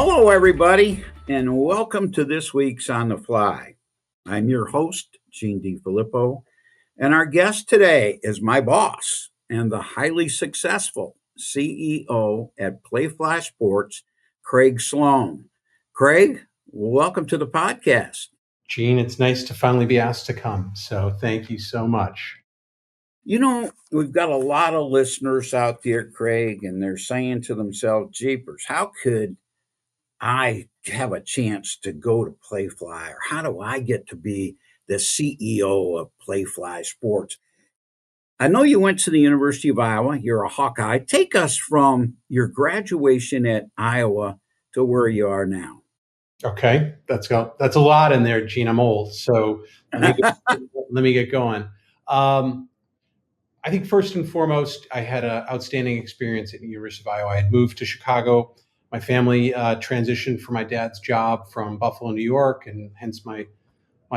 Hello, everybody, and welcome to this week's On the Fly. I'm your host, Gene DeFilippo, and our guest today is my boss and the highly successful CEO at Playfly Sports, Craig Sloan. Craig, welcome to the podcast. Gene, it's nice to finally be asked to come. So thank you so much. You know, we've got a lot of listeners out there, Craig, and they're saying to themselves, Jeepers, how could I have a chance to go to Playfly, or how do I get to be the CEO of Playfly Sports? I know you went to the University of Iowa. You're a Hawkeye. Take us from your graduation at Iowa to where you are now. Okay, that's a lot in there, Gene. I'm old, so let me get going. I think first and foremost, I had an outstanding experience at the University of Iowa. I had moved to Chicago. My family transitioned from my dad's job from Buffalo, New York, and hence my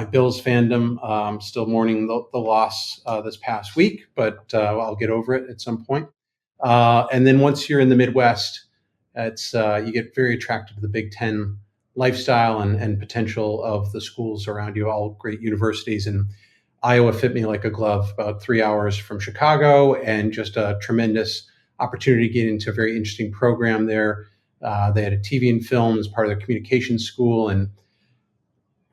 Bills fandom. Still mourning the loss this past week, but I'll get over it at some point. And then once you're in the Midwest, it's you get very attracted to the Big Ten lifestyle and potential of the schools around you, all great universities. And Iowa fit me like a glove, about 3 hours from Chicago, and just a tremendous opportunity to get into a very interesting program there. They had a TV and film as part of their communications school, and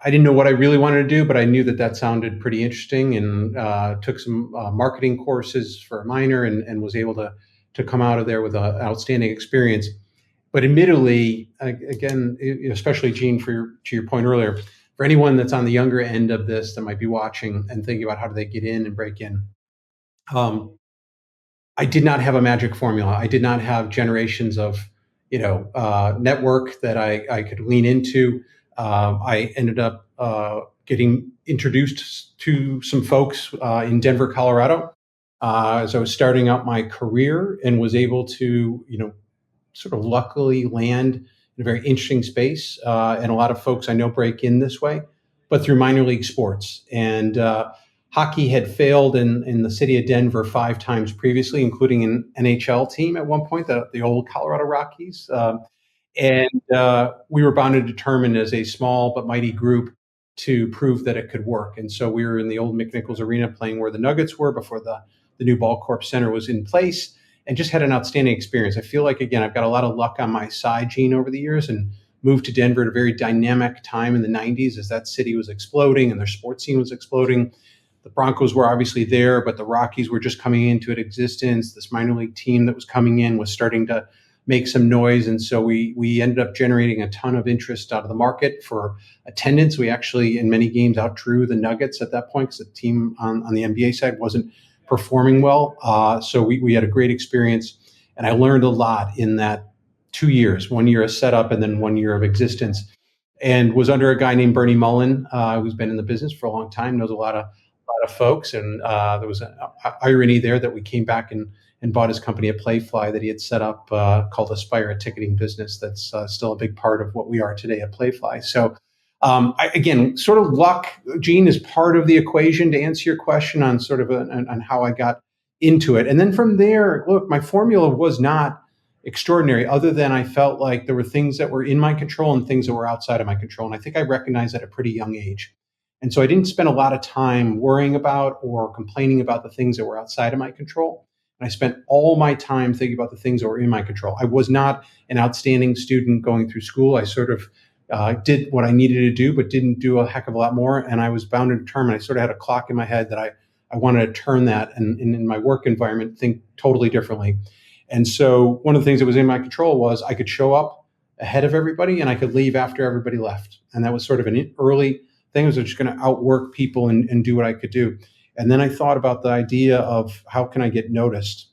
I didn't know what I really wanted to do, but I knew that sounded pretty interesting, and took some marketing courses for a minor, and was able to come out of there with an outstanding experience. But admittedly, again, especially Gene, to your point earlier, for anyone that's on the younger end of this that might be watching and thinking about how do they get in and break in, I did not have a magic formula. I did not have generations of network that I could lean into. I ended up getting introduced to some folks in Denver, Colorado, as I was starting out my career, and was able to, sort of luckily land in a very interesting space. And a lot of folks I know break in this way, but through minor league sports. And hockey had failed in the city of Denver 5 times previously, including an NHL team at one point, the old Colorado Rockies. And we were bound and determined as a small but mighty group to prove that it could work. And so we were in the old McNichols Arena playing where the Nuggets were before the new Ball Corp Center was in place, and just had an outstanding experience. I feel like, again, I've got a lot of luck on my side, Gene, over the years, and moved to Denver at a very dynamic time in the 90s as that city was exploding and their sports scene was exploding. The Broncos were obviously there, but the Rockies were just coming into existence. This minor league team that was coming in was starting to make some noise. And so we ended up generating a ton of interest out of the market for attendance. We actually, in many games, outdrew the Nuggets at that point because the team on the NBA side wasn't performing well. So we had a great experience. And I learned a lot in that 2 years, 1 year of setup and then 1 year of existence, and was under a guy named Bernie Mullen, who's been in the business for a long time, knows a lot of folks. And there was an irony there that we came back and bought his company at Playfly that he had set up called Aspire, a ticketing business that's still a big part of what we are today at Playfly. So again, sort of luck, Gene, is part of the equation to answer your question on sort of on how I got into it. And then from there, look, my formula was not extraordinary, other than I felt like there were things that were in my control and things that were outside of my control. And I think I recognized that at a pretty young age. And so I didn't spend a lot of time worrying about or complaining about the things that were outside of my control. And I spent all my time thinking about the things that were in my control. I was not an outstanding student going through school. I sort of did what I needed to do, but didn't do a heck of a lot more. And I was bound and determined. I sort of had a clock in my head that I wanted to turn that and in my work environment, think totally differently. And so one of the things that was in my control was I could show up ahead of everybody and I could leave after everybody left. And that was sort of an early thing. I was just going to outwork people and do what I could do. And then I thought about the idea of how can I get noticed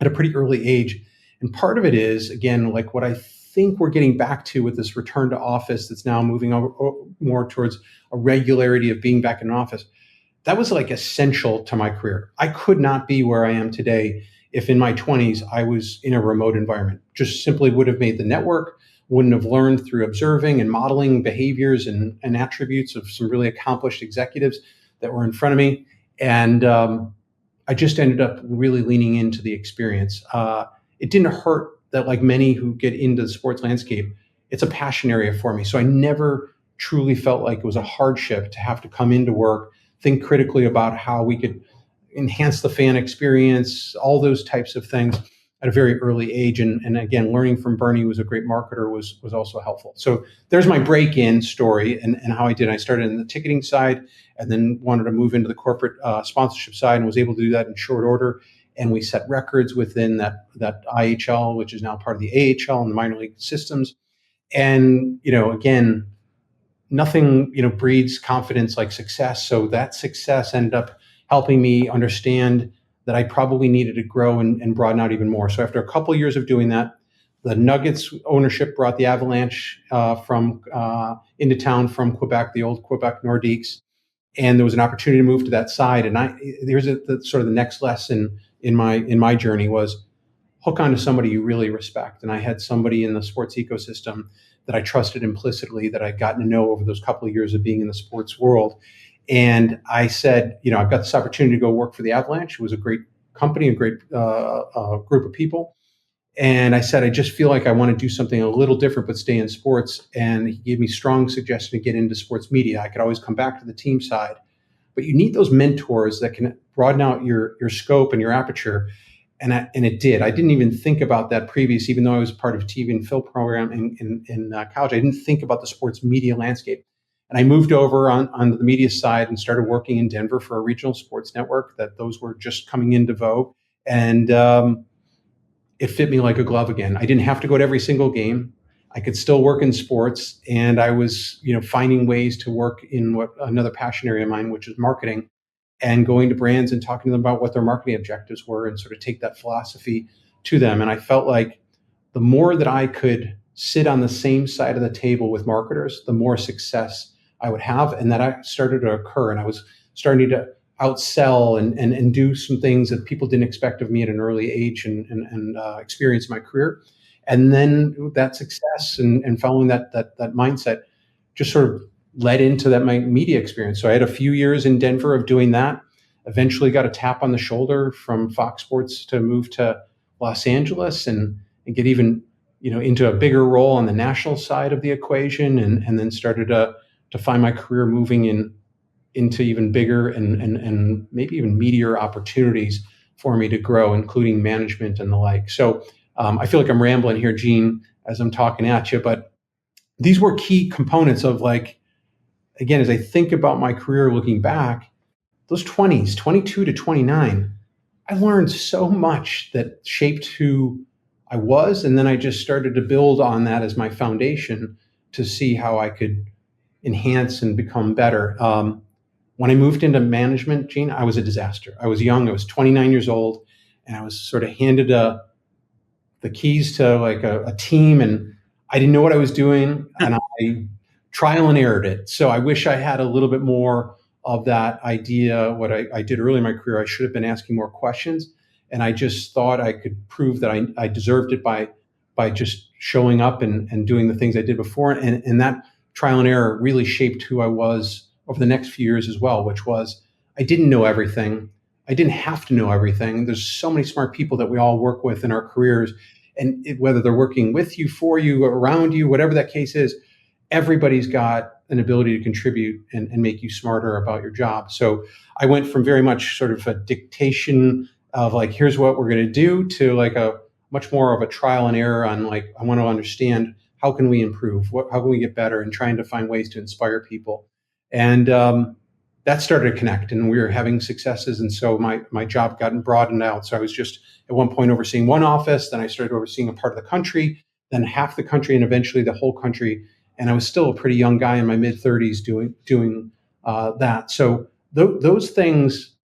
at a pretty early age. And part of it is, again, like what I think we're getting back to with this return to office that's now moving over more towards a regularity of being back in an office. That was like essential to my career. I could not be where I am today if in my 20s I was in a remote environment. Just simply would have made the network, wouldn't have learned through observing and modeling behaviors and attributes of some really accomplished executives that were in front of me. And I just ended up really leaning into the experience. It didn't hurt that, like many who get into the sports landscape, it's a passion area for me. So I never truly felt like it was a hardship to have to come into work, think critically about how we could enhance the fan experience, all those types of things at a very early age. And again, learning from Bernie, who was a great marketer, was also helpful. So there's my break-in story and how I did. I started in the ticketing side and then wanted to move into the corporate sponsorship side and was able to do that in short order. And we set records within that IHL, which is now part of the AHL and the minor league systems. And, again, nothing, breeds confidence like success. So that success ended up helping me understand that I probably needed to grow and broaden out even more. So after a couple of years of doing that, the Nuggets ownership brought the Avalanche from into town from Quebec, the old Quebec Nordiques, and there was an opportunity to move to that side. And here's the sort of the next lesson in my journey was hook onto somebody you really respect. And I had somebody in the sports ecosystem that I trusted implicitly, that I'd gotten to know over those couple of years of being in the sports world. And I said, I've got this opportunity to go work for the Avalanche. It was a great company, a great group of people. And I said, I just feel like I want to do something a little different, but stay in sports. And he gave me strong suggestion to get into sports media. I could always come back to the team side, but you need those mentors that can broaden out your scope and your aperture. And it did. I didn't even think about that previous, even though I was part of TV and film program in college. I didn't think about the sports media landscape. And I moved over on the media side and started working in Denver for a regional sports network that those were just coming into vogue. And it fit me like a glove again. I didn't have to go to every single game. I could still work in sports. And I was, finding ways to work in what another passion area of mine, which is marketing, and going to brands and talking to them about what their marketing objectives were and sort of take that philosophy to them. And I felt like the more that I could sit on the same side of the table with marketers, the more success I would have. And that started to occur. And I was starting to outsell and do some things that people didn't expect of me at an early age and experience in my career. And then that success and following that mindset just sort of led into my media experience. So I had a few years in Denver of doing that. Eventually got a tap on the shoulder from Fox Sports to move to Los Angeles and get even into a bigger role on the national side of the equation, and then started to find my career moving into even bigger and maybe even meatier opportunities for me to grow, including management and the like. So I feel like I'm rambling here, Gene, as I'm talking at you, but these were key components of again, as I think about my career looking back, those 20s, 22 to 29, I learned so much that shaped who I was. And then I just started to build on that as my foundation to see how I could enhance and become better. When I moved into management, Gene, I was a disaster. I was young. I was 29 years old, and I was sort of handed the keys to a team, and I didn't know what I was doing, and I trial and errored it. So I wish I had a little bit more of that idea. What I did early in my career, I should have been asking more questions, and I just thought I could prove that I deserved it by just showing up and doing the things I did before, and that trial and error really shaped who I was over the next few years as well, which was I didn't know everything. I didn't have to know everything. There's so many smart people that we all work with in our careers, and whether they're working with you, for you, around you, whatever that case is, everybody's got an ability to contribute and make you smarter about your job. So I went from very much sort of a dictation of here's what we're going to do to a much more of a trial and error on I want to understand how can we improve, how can we get better, and trying to find ways to inspire people. And that started to connect, and we were having successes. And so my job got broadened out. So I was just at one point overseeing one office, then I started overseeing a part of the country, then half the country, and eventually the whole country. And I was still a pretty young guy in my mid 30s doing that. So those things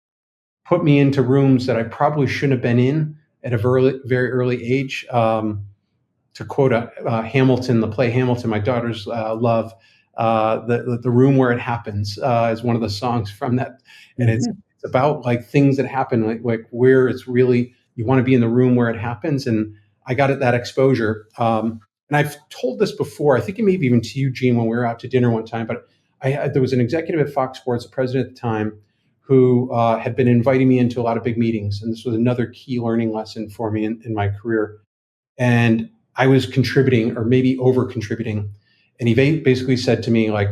put me into rooms that I probably shouldn't have been in at a very early age. To quote Hamilton, the play Hamilton, my daughters love, the room where it happens is one of the songs from that, and it's about things that happen, where it's really you want to be in the room where it happens, and I got that exposure. And I've told this before, I think it may be even to you, Gene, when we were out to dinner one time, but there was an executive at Fox Sports, the president at the time, who had been inviting me into a lot of big meetings. And this was another key learning lesson for me in my career. And I was contributing or maybe over contributing. And he basically said to me, like,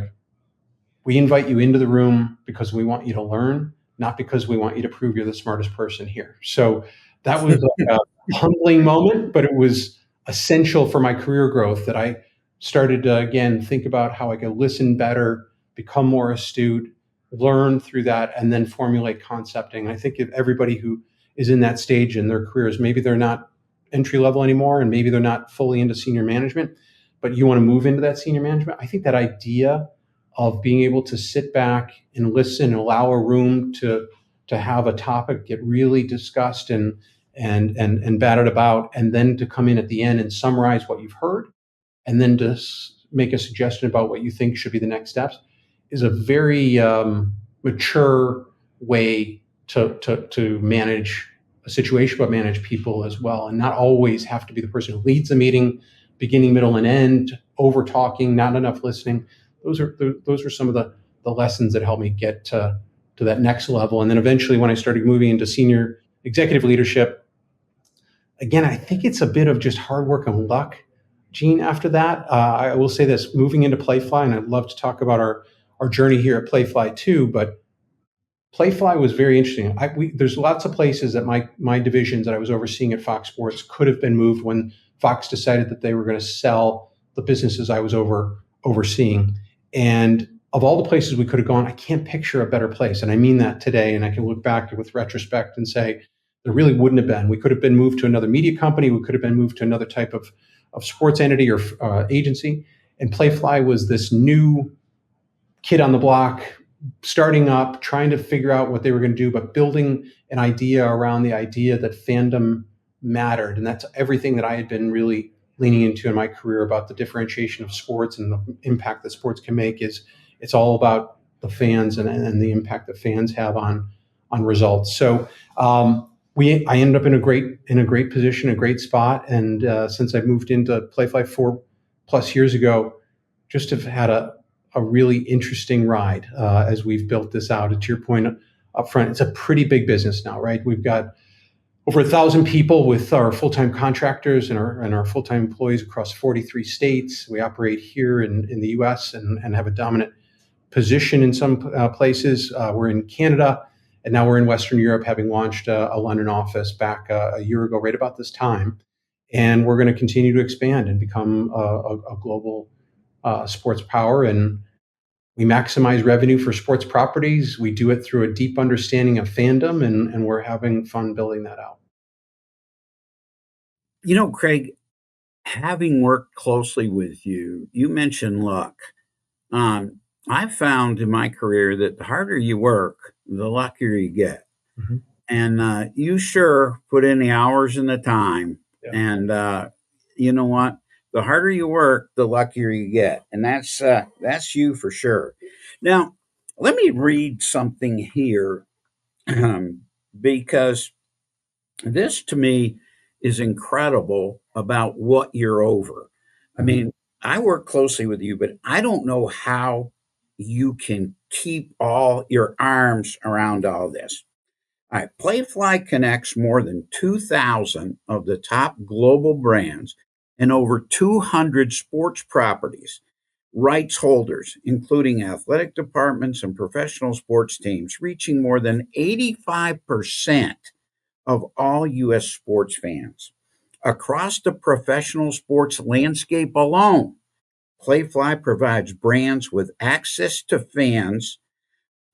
we invite you into the room because we want you to learn, not because we want you to prove you're the smartest person here. So that was like a humbling moment, but it was essential for my career growth that I started to, again, think about how I could listen better, become more astute, learn through that, and then formulate concepting. I think if everybody who is in that stage in their careers, maybe they're not entry level anymore, and maybe they're not fully into senior management, but you want to move into that senior management. I think that idea of being able to sit back and listen and allow a room to have a topic get really discussed and batted about, and then to come in at the end and summarize what you've heard, and then to make a suggestion about what you think should be the next steps, is a very mature way to manage a situation, but manage people as well, and not always have to be the person who leads the meeting, beginning, middle, and end, over talking, not enough listening. Those are some of the lessons that helped me get to that next level. And then eventually, when I started moving into senior executive leadership, again, I think it's a bit of just hard work and luck, Gene. After that, I will say this: moving into Playfly, and I'd love to talk about our journey here at Playfly too, but Playfly was very interesting. There's lots of places that my divisions that I was overseeing at Fox Sports could have been moved when Fox decided that they were going to sell the businesses I was overseeing. And of all the places we could have gone, I can't picture a better place. And I mean that today. And I can look back with retrospect and say, there really wouldn't have been. We could have been moved to another media company. We could have been moved to another type of sports entity or agency. And Playfly was this new kid on the block, starting up, trying to figure out what they were going to do, but building an idea around the idea that fandom mattered. And that's everything that I had been really leaning into in my career about the differentiation of sports and the impact that sports can make. It's all about the fans and the impact that fans have on results. So I ended up in a great position, a great spot. And since I moved into Playfly 4+ years ago, just have had a really interesting ride as we've built this out. To your point up front, it's a pretty big business now, right? We've got over 1,000 people with our full-time contractors and our full-time employees across 43 states. We operate here in the U.S. and have a dominant position in some places. We're in Canada, and now we're in Western Europe, having launched a London office back a year ago, right about this time. And we're going to continue to expand and become a global sports power. And we maximize revenue for sports properties. We do it through a deep understanding of fandom, and we're having fun building that out. Craig, having worked closely with you, you mentioned luck. I've found in my career that the harder you work, the luckier you get. Mm-hmm. And you sure put in the hours and the time. Yeah. And you know what? The harder you work, the luckier you get. And that's you for sure. Now, let me read something here because this to me is incredible about what you're over. I mean, I work closely with you, but I don't know how you can keep all your arms around all this. All right, Playfly connects more than 2,000 of the top global brands and over 200 sports properties, rights holders, including athletic departments and professional sports teams, reaching more than 85% of all U.S. sports fans. Across the professional sports landscape alone, Playfly provides brands with access to fans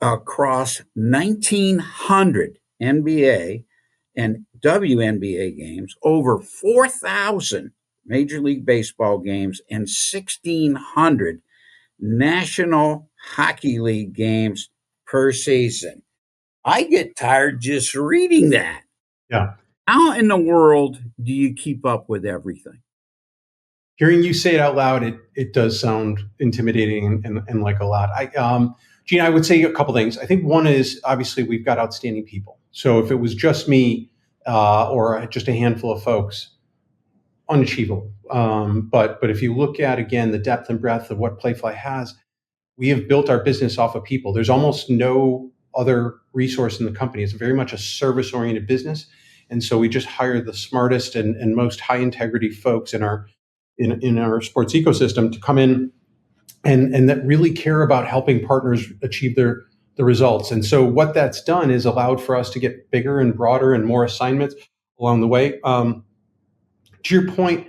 across 1,900 NBA and WNBA games, over 4,000 Major League Baseball games, and 1,600 National Hockey League games per season. I get tired just reading that. Yeah. How in the world do you keep up with everything? Hearing you say it out loud, it does sound intimidating and like a lot. Gene, I would say a couple things. I think one is obviously we've got outstanding people. So if it was just me or just a handful of folks, unachievable. But if you look at, again, the depth and breadth of what Playfly has, we have built our business off of people. There's almost no other resource in the company. It's very much a service-oriented business. And so we just hire the smartest and most high integrity folks in our in our sports ecosystem to come in and that really care about helping partners achieve the results. And so what that's done is allowed for us to get bigger and broader and more assignments along the way. To your point,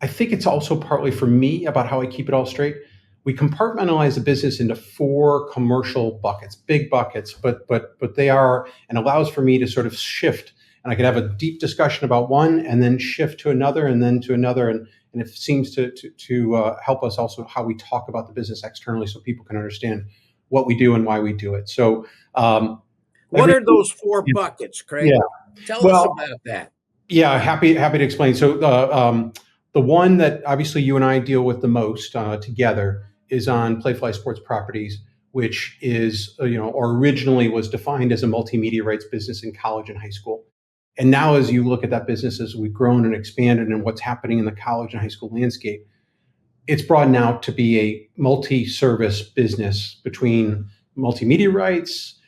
I think it's also partly for me about how I keep it all straight. We compartmentalize the business into 4 commercial buckets, big buckets, but they are, and allows for me to sort of shift. And I can have a deep discussion about one and then shift to another and then to another. And it seems to help us also how we talk about the business externally so people can understand what we do and why we do it. So what are those 4 buckets, Craig? Yeah. Tell us about that. Yeah, happy to explain. So the one that obviously you and I deal with the most together is on Playfly Sports Properties, which is or originally was defined as a multimedia rights business in college and high school. And now, as you look at that business, as we've grown and expanded and what's happening in the college and high school landscape, it's broadened out to be a multi-service business between multimedia rights,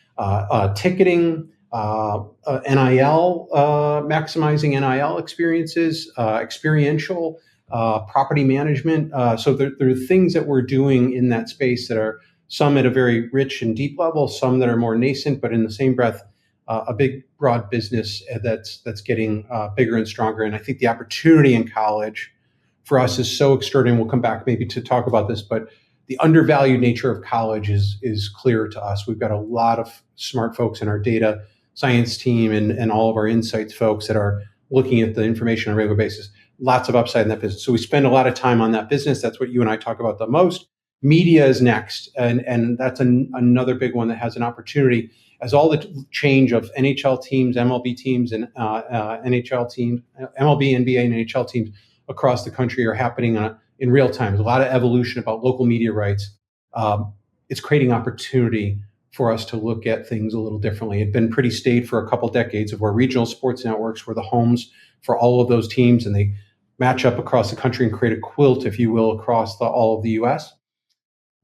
ticketing, NIL, maximizing NIL experiences, experiential, property management. So there are things that we're doing in that space that are some at a very rich and deep level, some that are more nascent, but in the same breath, a big, broad business that's getting bigger and stronger. And I think the opportunity in college for us is so extraordinary. We'll come back maybe to talk about this, but the undervalued nature of college is clear to us. We've got a lot of smart folks in our data science team and all of our insights folks that are looking at the information on a regular basis. Lots of upside in that business. So we spend a lot of time on that business. That's what you and I talk about the most. Media is next. And that's another big one that has an opportunity as all the change of NHL teams, MLB teams, and NHL teams, MLB, NBA, and NHL teams across the country are happening in real time. There's a lot of evolution about local media rights. It's creating opportunity for us to look at things a little differently. It's been pretty staid for a couple decades of where regional sports networks were the homes for all of those teams, and they match up across the country and create a quilt, if you will, across all of the U.S.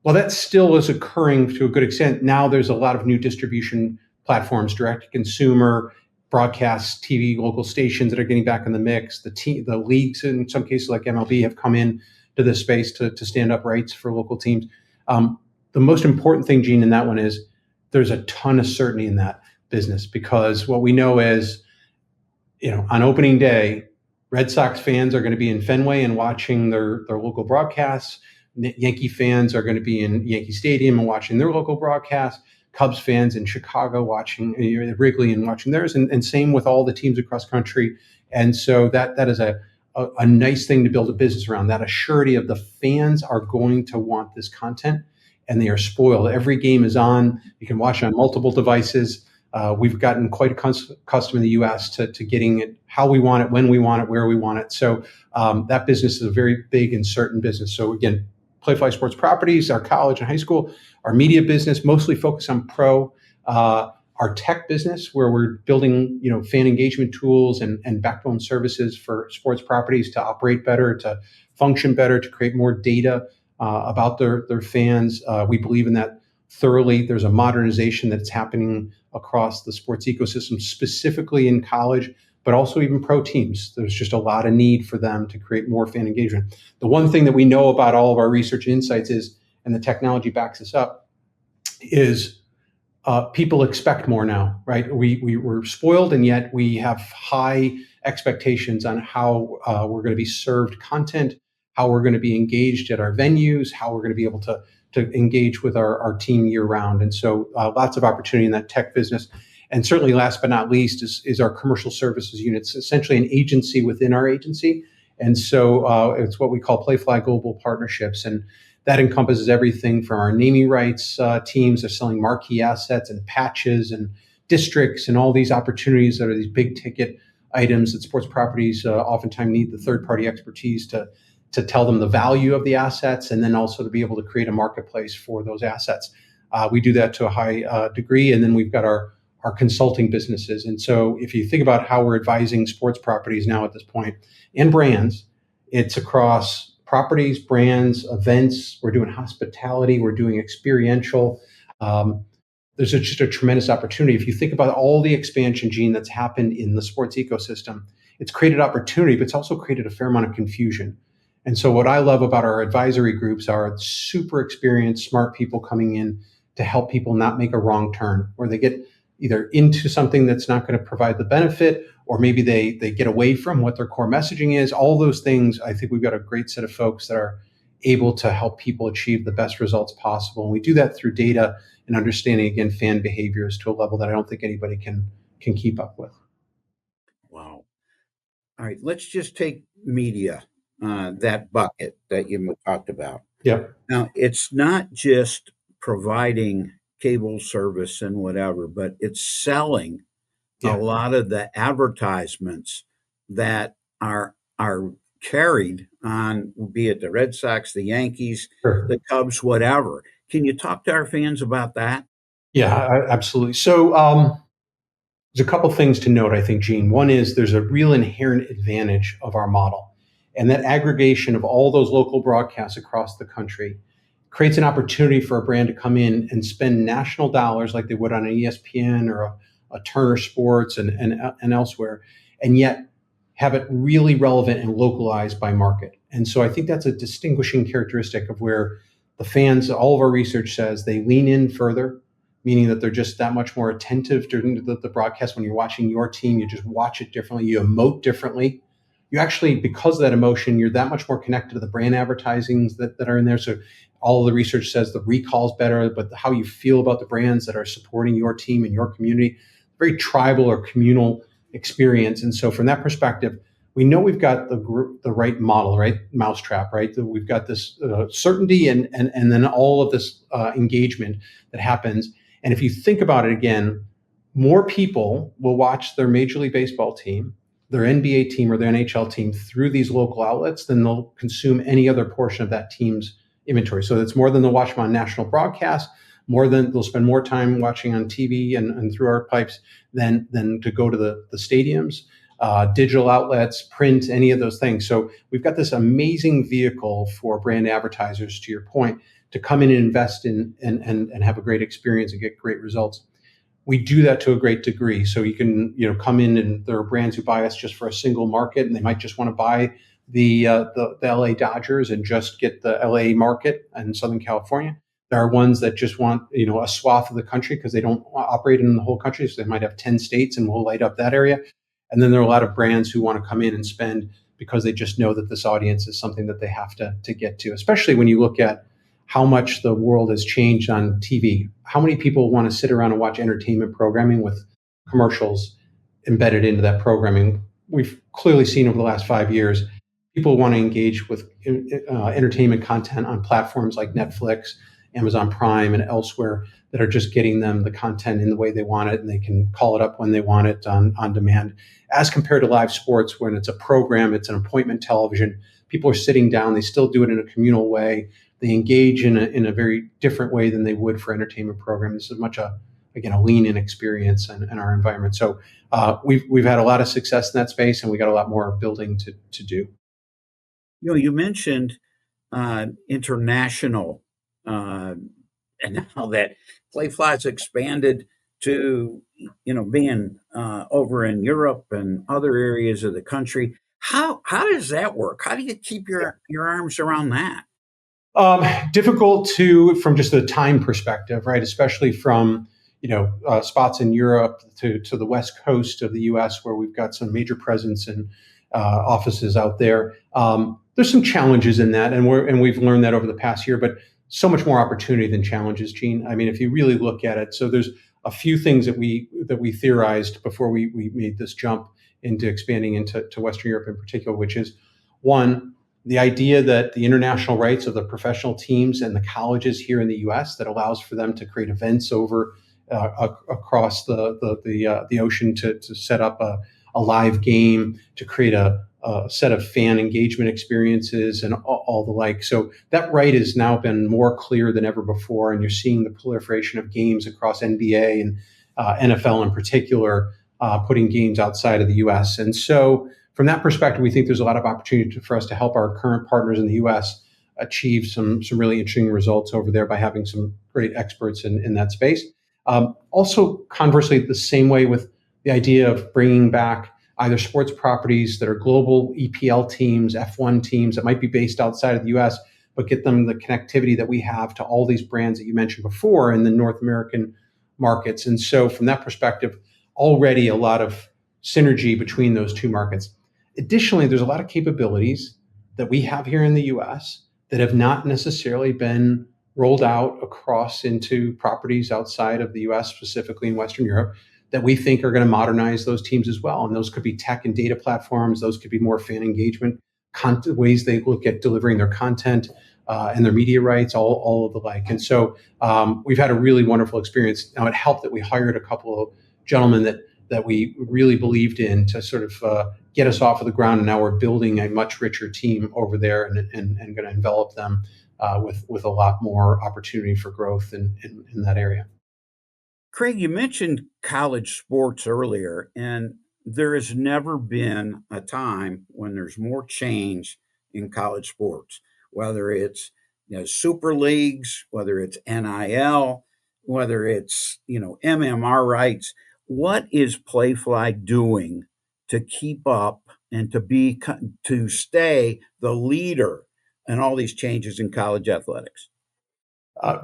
Well, that still is occurring to a good extent. Now there's a lot of new distribution platforms, direct-to-consumer, broadcast TV, local stations that are getting back in the mix. The leagues, in some cases like MLB, have come in to this space to stand up rights for local teams. The most important thing, Gene, in that one is there's a ton of certainty in that business because what we know is, on opening day, Red Sox fans are going to be in Fenway and watching their local broadcasts. Yankee fans are going to be in Yankee Stadium and watching their local broadcasts. Cubs fans in Chicago watching Wrigley and watching theirs, and same with all the teams across country. And so that is a nice thing to build a business around. That assurity of the fans are going to want this content, and they are spoiled. Every game is on. You can watch it on multiple devices. We've gotten quite accustomed in the U.S. to getting it how we want it, when we want it, where we want it. So that business is a very big and certain business. So again, Playfly Sports Properties, our college and high school, our media business, mostly focused on pro, our tech business, where we're building, fan engagement tools and backbone services for sports properties to operate better, to function better, to create more data about their fans. We believe in that thoroughly. There's a modernization that's happening across the sports ecosystem, specifically in college, but also even pro teams. There's just a lot of need for them to create more fan engagement. The one thing that we know about all of our research and insights is, and the technology backs us up, is people expect more now, right? We were spoiled, and yet we have high expectations on how we're going to be served content, how we're going to be engaged at our venues, how we're going to be able to engage with our team year round. And so lots of opportunity in that tech business. And certainly last but not least is our commercial services unit. It's essentially an agency within our agency. And so it's what we call Playfly Global Partnerships. And that encompasses everything from our naming rights teams. They're selling marquee assets and patches and districts and all these opportunities that are these big ticket items that sports properties oftentimes need the third-party expertise to tell them the value of the assets, and then also to be able to create a marketplace for those assets. We do that to a high degree. And then we've got our consulting businesses. And so if you think about how we're advising sports properties now at this point and brands, it's across properties, brands, events. We're doing hospitality. We're doing experiential. There's just a tremendous opportunity. If you think about all the expansion, Gene, that's happened in the sports ecosystem, it's created opportunity, but it's also created a fair amount of confusion. And so what I love about our advisory groups are super experienced, smart people coming in to help people not make a wrong turn, where they get either into something that's not going to provide the benefit, or maybe they get away from what their core messaging is. All those things, I think we've got a great set of folks that are able to help people achieve the best results possible. And we do that through data and understanding, again, fan behaviors to a level that I don't think anybody can keep up with. Wow. All right, let's just take media, that bucket that you talked about. Yep. Now, it's not just providing cable service and whatever, but it's selling a Yeah. lot of the advertisements that are carried on, be it the Red Sox, the Yankees, Sure. the Cubs, whatever. Can you talk to our fans about that? Yeah, absolutely. So there's a couple things to note, I think, Gene. One is there's a real inherent advantage of our model. And that aggregation of all those local broadcasts across the country creates an opportunity for a brand to come in and spend national dollars like they would on an ESPN or a Turner Sports and elsewhere, and yet have it really relevant and localized by market. And so I think that's a distinguishing characteristic of where the fans, all of our research says they lean in further, meaning that they're just that much more attentive during the broadcast. When you're watching your team, you just watch it differently, you emote differently. You actually, because of that emotion, you're that much more connected to the brand advertisings that are in there. So all of the research says the recall's better, but how you feel about the brands that are supporting your team and your community, very tribal or communal experience. And so from that perspective, we know we've got the right model, right? Mousetrap, right? We've got this certainty and then all of this engagement that happens. And if you think about it again, more people will watch their Major League Baseball team, their NBA team, or their NHL team through these local outlets than they'll consume any other portion of that team's inventory. So it's more than they'll watch them on national broadcast, more than they'll spend more time watching on TV and through our pipes than to go to the stadiums, digital outlets, print, any of those things. So we've got this amazing vehicle for brand advertisers, to your point, to come in and invest in and have a great experience and get great results. We do that to a great degree. So you can come in, and there are brands who buy us just for a single market, and they might just want to buy the LA Dodgers and just get the LA market in Southern California. There are ones that just want a swath of the country because they don't operate in the whole country, so they might have 10 states and we'll light up that area. And then there are a lot of brands who want to come in and spend because they just know that this audience is something that they have to get to, especially when you look at how much the world has changed on TV. How many people want to sit around and watch entertainment programming with commercials embedded into that programming? We've clearly seen over the last 5 years, people want to engage with entertainment content on platforms like Netflix, Amazon Prime, and elsewhere that are just getting them the content in the way they want it, and they can call it up when they want it on demand. As compared to live sports, when it's a program, it's an appointment television, people are sitting down, they still do it in a communal way. They engage in a very different way than they would for entertainment programs. This is much a lean-in experience in our environment. So we've had a lot of success in that space, and we got a lot more building to do. You mentioned international, and how that Playfly's expanded to being over in Europe and other areas of the country. How does that work? How do you keep your arms around that? Difficult from just the time perspective, right? Especially from spots in Europe to the West Coast of the U.S., where we've got some major presence and offices out there. There's some challenges in that, and we've learned that over the past year, but so much more opportunity than challenges, Gene. I mean, if you really look at it, so there's a few things that we theorized before we made this jump into expanding into Western Europe in particular, which is one, the idea that the international rights of the professional teams and the colleges here in the U.S. that allows for them to create events over across the ocean to set up a live game, to create a set of fan engagement experiences and all the like. So that right has now been more clear than ever before, and you're seeing the proliferation of games across NBA and NFL in particular, putting games outside of the U.S. And so from that perspective, we think there's a lot of opportunity for us to help our current partners in the U.S. achieve some really interesting results over there by having some great experts in that space. Also, conversely, the same way with the idea of bringing back either sports properties that are global EPL teams, F1 teams that might be based outside of the US, but get them the connectivity that we have to all these brands that you mentioned before in the North American markets. And so from that perspective, already a lot of synergy between those two markets. Additionally, there's a lot of capabilities that we have here in the US that have not necessarily been rolled out across into properties outside of the US, specifically in Western Europe, that we think are going to modernize those teams as well. And those could be tech and data platforms. Those could be more fan engagement, ways they look at delivering their content and their media rights, all of the like. And so we've had a really wonderful experience. Now, it helped that we hired a couple of gentlemen that we really believed in to sort of get us off of the ground. And now we're building a much richer team over there and going to envelop them with a lot more opportunity for growth in that area. Craig, you mentioned college sports earlier, and there has never been a time when there's more change in college sports, whether it's super leagues, whether it's NIL, whether it's MMR rights. What is Playfly doing to keep up and to stay the leader in all these changes in college athletics?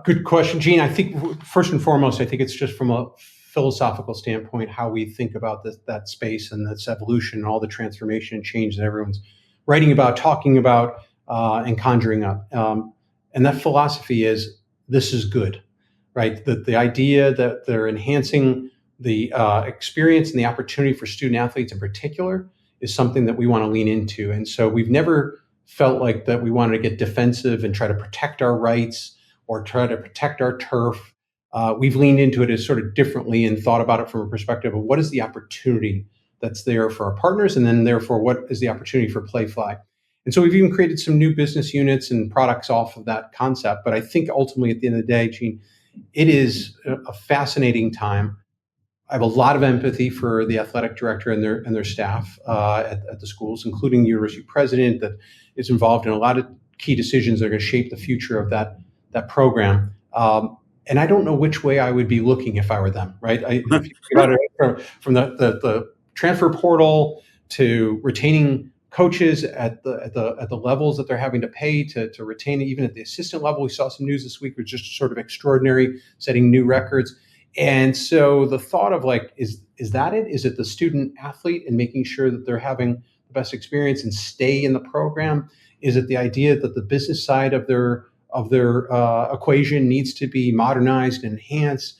Good question, Gene. I think first and foremost, I think it's just from a philosophical standpoint, how we think about that space and this evolution and all the transformation and change that everyone's writing about, talking about, and conjuring up. And that philosophy is this is good, right? The idea that they're enhancing the experience and the opportunity for student athletes in particular is something that we want to lean into. And so we've never felt like that we wanted to get defensive and try to protect our rights or try to protect our turf. We've leaned into it as sort of differently and thought about it from a perspective of what is the opportunity that's there for our partners, and then therefore what is the opportunity for Playfly. And so we've even created some new business units and products off of that concept. But I think ultimately at the end of the day, Gene, it is a fascinating time. I have a lot of empathy for the athletic director and their staff at the schools, including the university president that is involved in a lot of key decisions that are going to shape the future of that program. And I don't know which way I would be looking if I were them, right? If you think about it from the transfer portal to retaining coaches at the levels that they're having to pay to retain, even at the assistant level. We saw some news this week, which was just sort of extraordinary, setting new records. And so the thought of like, is that it? Is it the student athlete and making sure that they're having the best experience and stay in the program? Is it the idea that the business side of their equation needs to be modernized and enhanced?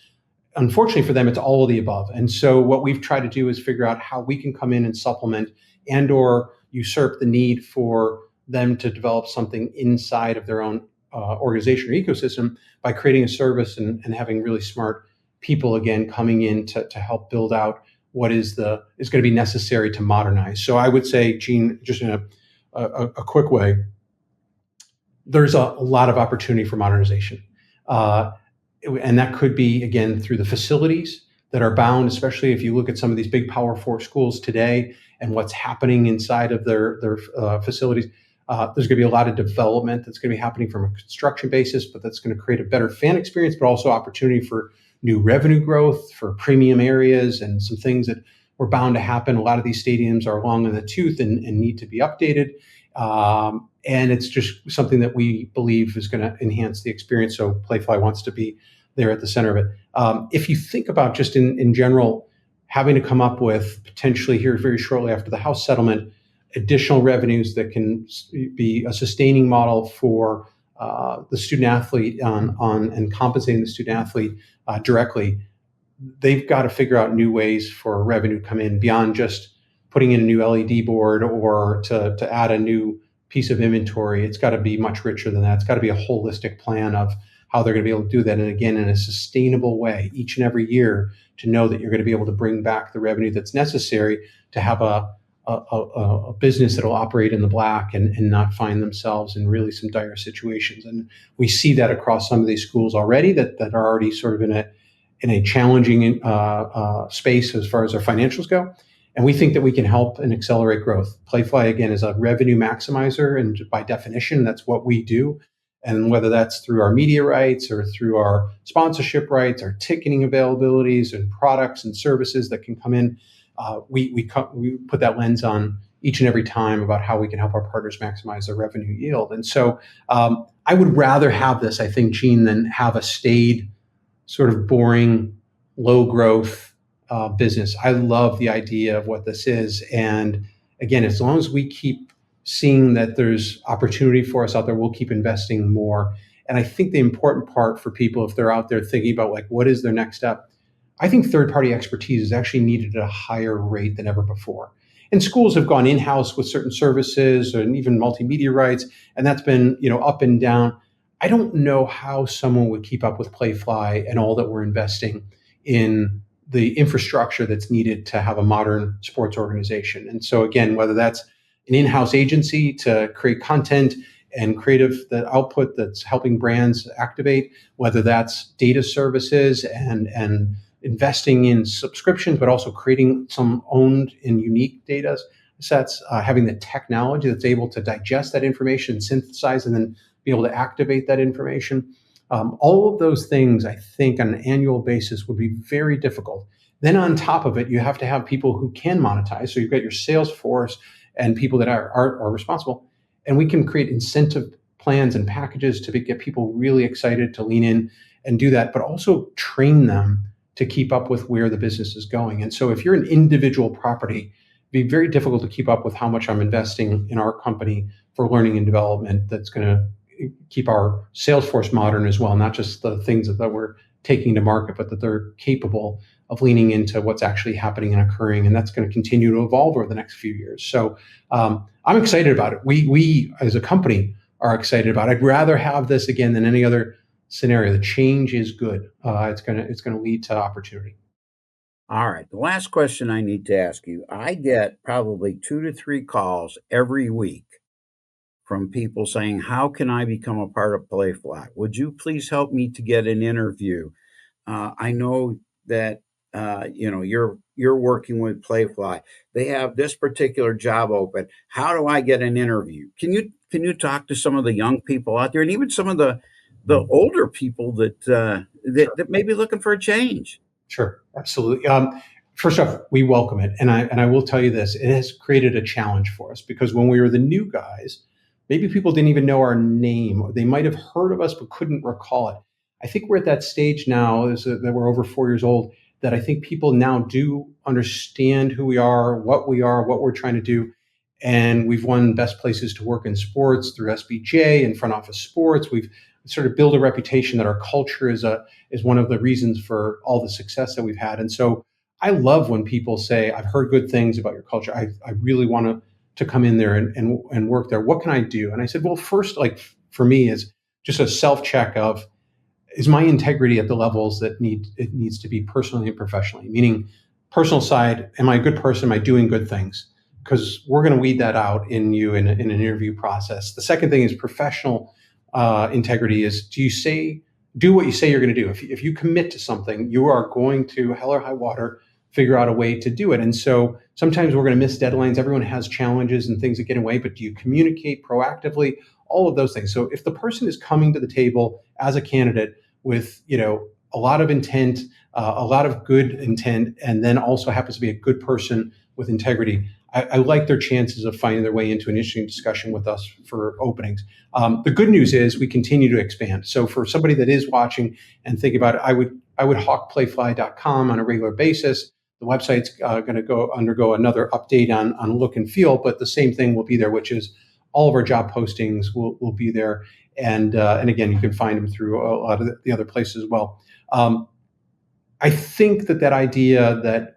Unfortunately for them, it's all of the above. And so what we've tried to do is figure out how we can come in and supplement and or usurp the need for them to develop something inside of their own organization or ecosystem by creating a service and having really smart people again coming in to help build out what is going to be necessary to modernize. So I would say, Gene, just in a quick way, there's a lot of opportunity for modernization. And that could be, again, through the facilities that are bound, especially if you look at some of these big Power 4 schools today and what's happening inside of their facilities. There's going to be a lot of development that's going to be happening from a construction basis, but that's going to create a better fan experience, but also opportunity for new revenue growth, for premium areas, and some things that were bound to happen. A lot of these stadiums are long in the tooth and need to be updated. And it's just something that we believe is going to enhance the experience. So Playfly wants to be there at the center of it. If you think about just in general, having to come up with potentially here very shortly after the House settlement, additional revenues that can be a sustaining model for the student athlete and compensating the student athlete directly, they've got to figure out new ways for revenue to come in beyond just putting in a new LED board or to add a new piece of inventory. It's got to be much richer than that. It's got to be a holistic plan of how they're going to be able to do that. And again, in a sustainable way, each and every year, to know that you're going to be able to bring back the revenue that's necessary to have a business that will operate in the black and not find themselves in really some dire situations. And we see that across some of these schools already that are already sort of in a challenging space as far as their financials go. And we think that we can help and accelerate growth. Playfly, again, is a revenue maximizer, and by definition, that's what we do. And whether that's through our media rights or through our sponsorship rights, our ticketing availabilities and products and services that can come in, we put that lens on each and every time about how we can help our partners maximize their revenue yield. And so I would rather have this, I think, Gene, than have a staid, sort of boring, low growth business. I love the idea of what this is. And again, as long as we keep seeing that there's opportunity for us out there, we'll keep investing more. And I think the important part for people, if they're out there thinking about like, what is their next step? I think third-party expertise is actually needed at a higher rate than ever before. And schools have gone in-house with certain services and even multimedia rights, and that's been, up and down. I don't know how someone would keep up with Playfly and all that we're investing in the infrastructure that's needed to have a modern sports organization. And so again, whether that's an in-house agency to create content and creative the output that's helping brands activate, whether that's data services and investing in subscriptions, but also creating some owned and unique data sets, having the technology that's able to digest that information, synthesize, and then be able to activate that information. All of those things, I think, on an annual basis would be very difficult. Then on top of it, you have to have people who can monetize. So you've got your sales force and people that are responsible. And we can create incentive plans and packages to get people really excited to lean in and do that, but also train them to keep up with where the business is going. And so if you're an individual property, it'd be very difficult to keep up with how much I'm investing in our company for learning and development that's going to keep our sales force modern as well, not just the things that we're taking to market, but that they're capable of leaning into what's actually happening and occurring. And that's going to continue to evolve over the next few years. So I'm excited about it. We as a company are excited about it. I'd rather have this again than any other scenario. The change is good. It's gonna lead to opportunity. All right. The last question I need to ask you, I get probably 2 to 3 calls every week from people saying, "How can I become a part of Playfly? Would you please help me to get an interview? I know that you're working with Playfly. They have this particular job open. How do I get an interview?" Can you talk to some of the young people out there, and even some of the older people that may be looking for a change? Sure, absolutely. First off, we welcome it, and I will tell you this: it has created a challenge for us because when we were the new guys, maybe people didn't even know our name, or they might have heard of us but couldn't recall it. I think we're at that stage now that we're over 4 years old, that I think people now do understand who we are, what we're trying to do. And we've won best places to work in sports through SBJ and front office sports. We've sort of built a reputation that our culture is one of the reasons for all the success that we've had. And so I love when people say, "I've heard good things about your culture. I really want to come in there and work there. What can I do?" And I said, well, first, like for me, is just a self check of, is my integrity at the levels that it needs to be personally and professionally? Meaning, personal side, am I a good person? Am I doing good things? Because we're going to weed that out in you in an interview process. The second thing is professional integrity. Is do what you say you're going to do. If you commit to something, you are going to, hell or high water, figure out a way to do it. And so sometimes we're going to miss deadlines. Everyone has challenges and things that get in the way, but do you communicate proactively? All of those things. So if the person is coming to the table as a candidate with a lot of intent, a lot of good intent, and then also happens to be a good person with integrity, I like their chances of finding their way into an interesting discussion with us for openings. The good news is we continue to expand. So for somebody that is watching and thinking about it, I would hawk playfly.com on a regular basis. The website's going to undergo another update on look and feel, but the same thing will be there, which is all of our job postings will be there. And again, you can find them through a lot of the other places as well. I think that idea that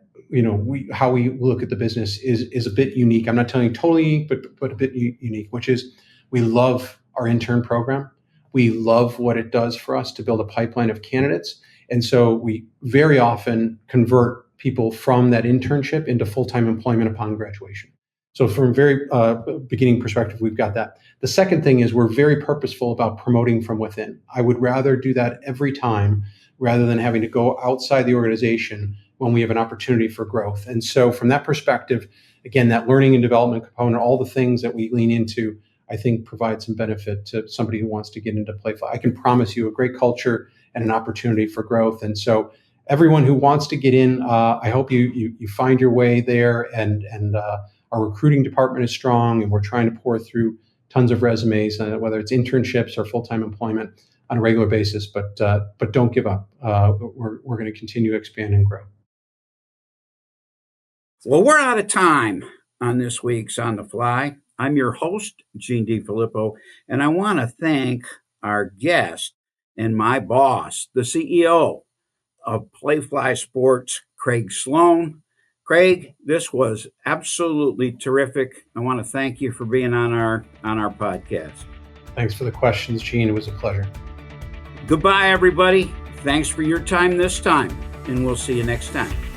how we look at the business is a bit unique. I'm not telling you totally unique, but a bit unique, which is we love our intern program. We love what it does for us to build a pipeline of candidates. And so we very often convert people from that internship into full-time employment upon graduation. So from a very beginning perspective, we've got that. The second thing is we're very purposeful about promoting from within. I would rather do that every time rather than having to go outside the organization when we have an opportunity for growth. And so from that perspective, again, that learning and development component, all the things that we lean into, I think provide some benefit to somebody who wants to get into Playfly. I can promise you a great culture and an opportunity for growth. And so everyone who wants to get in, I hope you find your way there. And our recruiting department is strong, and we're trying to pour through tons of resumes, whether it's internships or full-time employment on a regular basis. But don't give up. We're going to continue to expand and grow. Well, we're out of time on this week's On the Fly. I'm your host, Gene DeFilippo, and I want to thank our guest and my boss, the CEO of Playfly Sports, Craig Sloan. Craig, this was absolutely terrific. I want to thank you for being on our podcast. Thanks for the questions, Gene. It was a pleasure. Goodbye, everybody. Thanks for your time this time, and we'll see you next time.